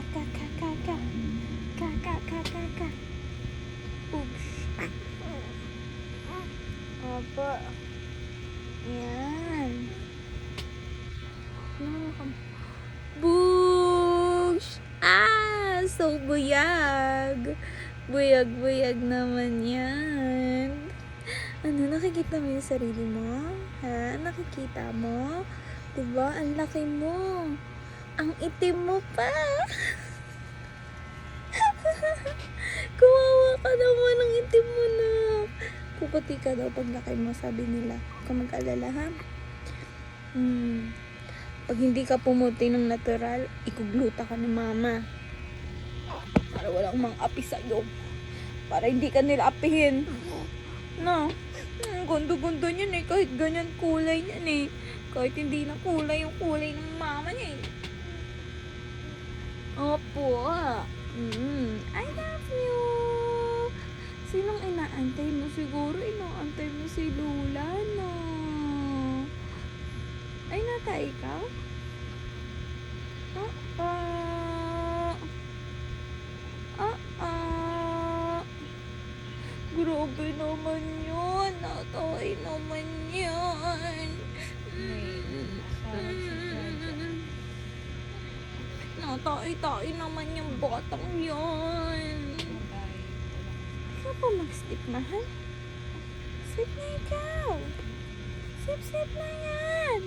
ka, ka, ka, ka. Ka, ka, ka, ka, ka. Oops. Opo. Yan. Bugs! Ah! So buyag. Buyag-buyag naman yan. Ano, nakikita mo yung sarili mo? Ha? Nakikita mo? Diba? Ang laki mo. Ang itim mo pa. Kawawa ka naman, ang itim mo na. Puputi ka daw pag laki mo, sabi nila. Huwag ka mag-alala, ha? Pag hindi ka pumuti ng natural, ikugluta ka ni mama. Para walang mang api sa'yo. Para hindi ka nila apihin. No? Gundo-gundo niyan eh. Kahit ganyan kulay niyan eh. Kahit hindi na kulay yung kulay ng mama niya eh. Opo. I love you. Sinong inaantay mo? Siguro inaantay mo si Lula, no? Ay, nata ikaw? Grabe naman yun. Natay naman yan. Natay naman yung batang yan. Ikaw pa mag-sleep, mahal? Sleep na ikaw. Sleep na yan.